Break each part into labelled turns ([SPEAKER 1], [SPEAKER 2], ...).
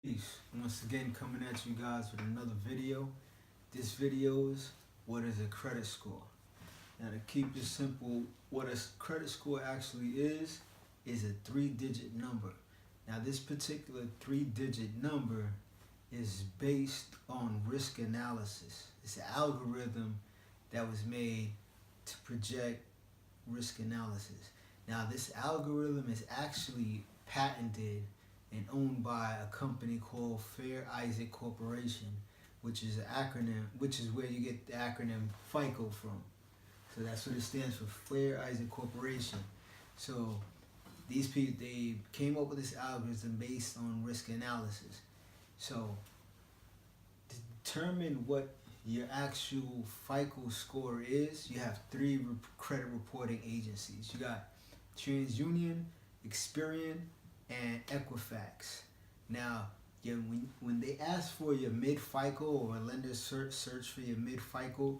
[SPEAKER 1] Peace. Once again coming at you guys with another video. This video is what is a credit score. Now to keep it simple, what a credit score actually is a three-digit number. Now this particular three-digit number is based on risk analysis. It's an algorithm that was made to project risk analysis. Now this algorithm is actually patented and owned by a company called Fair Isaac Corporation, which is an acronym, which is where you get the acronym FICO from. So that's what it stands for, Fair Isaac Corporation. So these people, they came up with this algorithm based on risk analysis. So to determine what your actual FICO score is, you have three credit reporting agencies. You got TransUnion, Experian, and Equifax. Now, when they ask for your Mid Fico or lender search for your Mid Fico,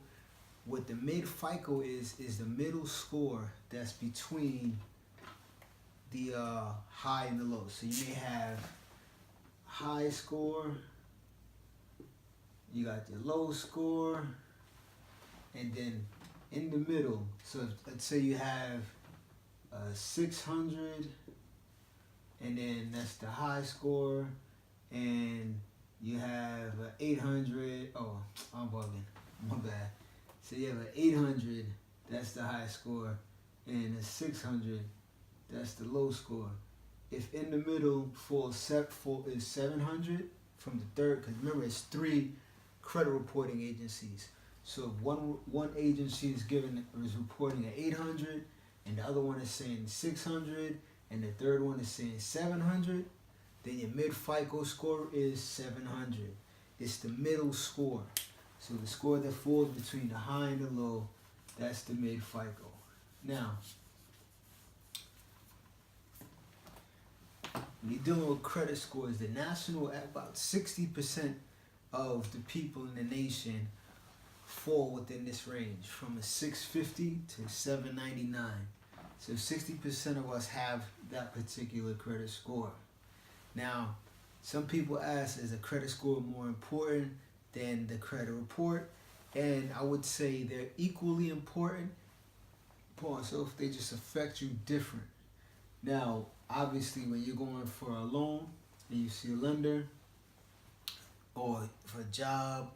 [SPEAKER 1] what the Mid Fico is the middle score that's between the high and the low. So you may have high score, you got your low score, and then in the middle. So let's say you have 600. And then that's the high score, and you have 800. Oh, I'm bugging. My bad. So you have an 800. That's the high score, and a 600. That's the low score. If in the middle is 700 from the third, because remember it's three credit reporting agencies. So if one agency is reporting an 800, and the other one is saying 600. And the third one is saying 700, then your Mid Fico score is 700. It's the middle score. So the score that falls between the high and the low, that's the Mid Fico. Now, when you're dealing with credit scores, the national, about 60% of the people in the nation fall within this range, from a 650 to 799. So 60% of us have that particular credit score. Now, some people ask, is a credit score more important than the credit report? And I would say they're equally important. So if they just affect you different. Now, obviously, when you're going for a loan and you see a lender, or for a job,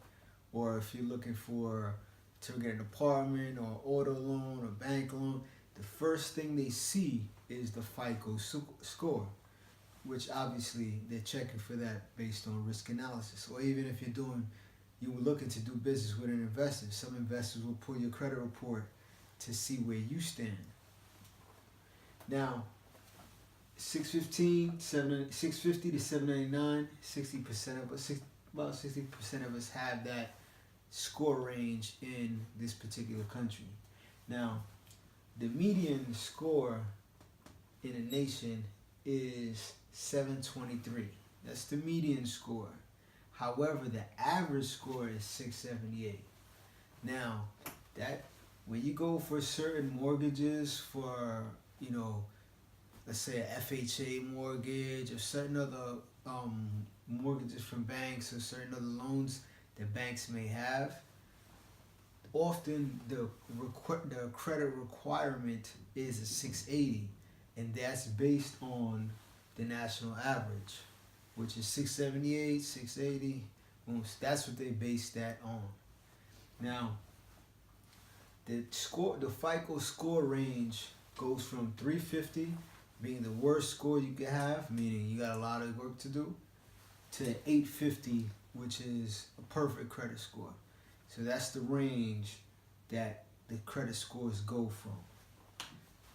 [SPEAKER 1] or if you're looking to get an apartment or auto loan or bank loan, the first thing they see is the FICO score, which obviously they're checking for that based on risk analysis. Or even if you were looking to do business with an investor, some investors will pull your credit report to see where you stand. Now, 650 to 799, 60% of us, about 60% of us have that score range in this particular country. Now, the median score in a nation is 723. That's the median score. However, the average score is 678. Now, that when you go for certain mortgages for, let's say a FHA mortgage or certain other mortgages from banks or certain other loans that banks may have, often the credit requirement is a 680, and that's based on the national average, which is 678, 680. That's what they base that on. Now, the FICO score range goes from 350, being the worst score you could have, meaning you got a lot of work to do, to 850, which is a perfect credit score. So that's the range that the credit scores go from.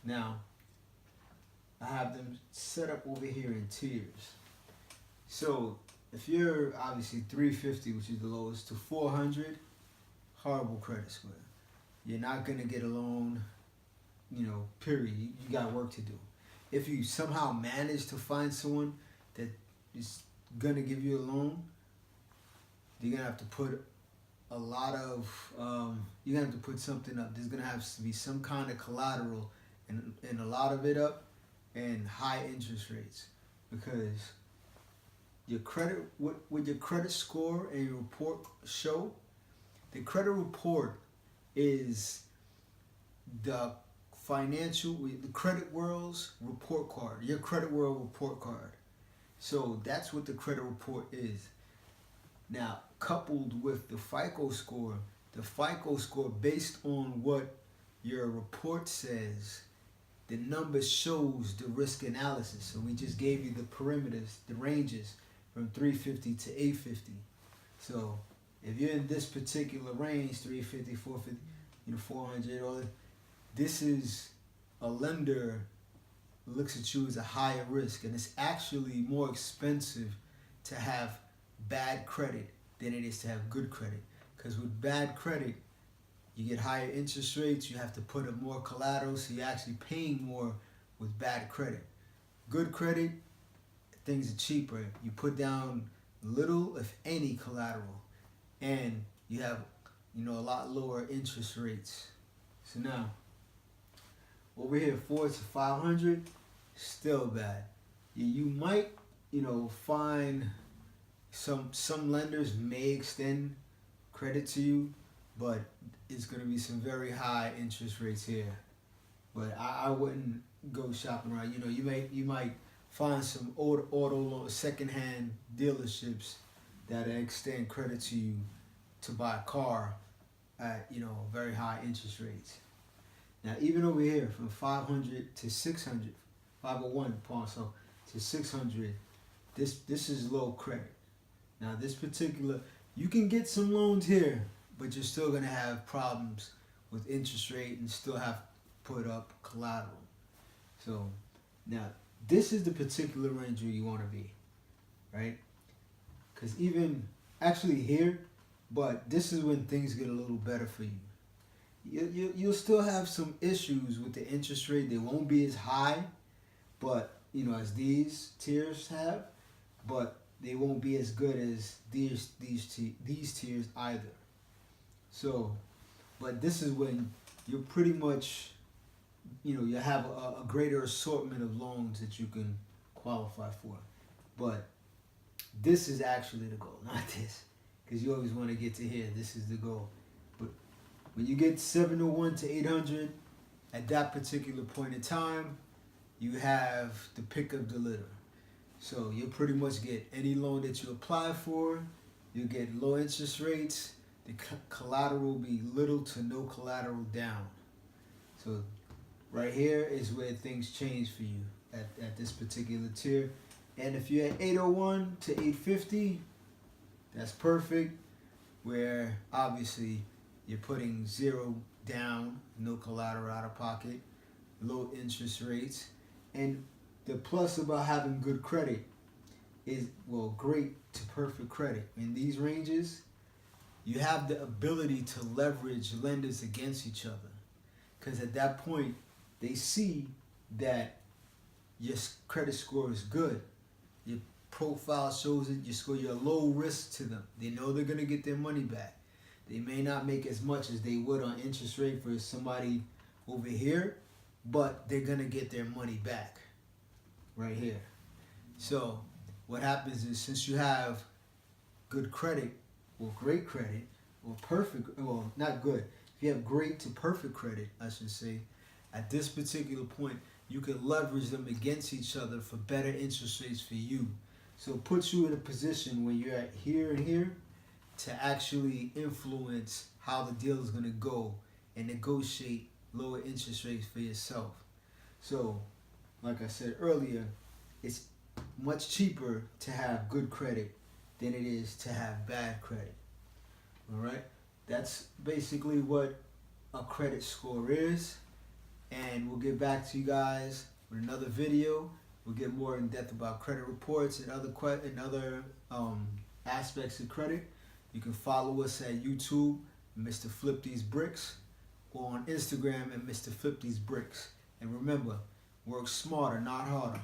[SPEAKER 1] Now, I have them set up over here in tiers. So if you're obviously 350, which is the lowest, to 400, horrible credit score. You're not going to get a loan, period. You got work to do. If you somehow manage to find someone that is going to give you a loan, you're going to have to put a lot of, you're going to have to put something up. There's going to have to be some kind of collateral and a lot of it up, and high interest rates, because your credit, what your credit score and your report show. The credit report is the the credit world's report card, your credit world report card. So that's what the credit report is. Now, coupled with the FICO score based on what your report says, the number shows the risk analysis. So we just gave you the parameters, the ranges from 350 to 850. So if you're in this particular range, 350, 450, 400, all that, this is a lender looks at you as a higher risk, and it's actually more expensive to have bad credit than it is to have good credit. Because with bad credit, you get higher interest rates, you have to put up more collateral, so you're actually paying more with bad credit. Good credit, things are cheaper. You put down little, if any, collateral, and you have, a lot lower interest rates. So now, over here, 4 to 500, still bad. You might, find some lenders may extend credit to you, but it's going to be some very high interest rates here. But I wouldn't go shopping around. You might find some auto secondhand dealerships that extend credit to you to buy a car at very high interest rates. Now, even over here, from 500 to 600, 501 pawn, so to 600, this is low credit. Now, this particular, you can get some loans here, but you're still going to have problems with interest rate and still have to put up collateral. So, now, this is the particular range where you want to be, right? Because even, actually here, but this is when things get a little better for you. You'll still have some issues with the interest rate. They won't be as high, but as these tiers have, but they won't be as good as these tiers either. So, but this is when you're pretty much, you have a greater assortment of loans that you can qualify for. But this is actually the goal, not this, because you always want to get to here. This is the goal. When you get 701 to 800, at that particular point in time, you have the pick of the litter. So you'll pretty much get any loan that you apply for. You'll get low interest rates. The collateral will be little to no collateral down. So right here is where things change for you at this particular tier. And if you're at 801 to 850, that's perfect, where obviously you're putting zero down, no collateral out of pocket, low interest rates. And the plus about having good credit is, great to perfect credit. In these ranges, you have the ability to leverage lenders against each other. Because at that point, they see that your credit score is good. Your profile shows it, you're low risk to them. They know they're going to get their money back. They may not make as much as they would on interest rate for somebody over here, but they're going to get their money back right here. So what happens is, since you have good credit, or great credit, or perfect, well, not good. If you have great to perfect credit, I should say, at this particular point, you can leverage them against each other for better interest rates for you. So it puts you in a position when you're at here and here to actually influence how the deal is going to go and negotiate lower interest rates for yourself. So, like I said earlier, it's much cheaper to have good credit than it is to have bad credit. All right? That's basically what a credit score is. And we'll get back to you guys with another video. We'll get more in depth about credit reports and other aspects of credit. You can follow us at YouTube, Mr. Flip These Bricks, or on Instagram at Mr. Flip These Bricks. And remember, work smarter, not harder.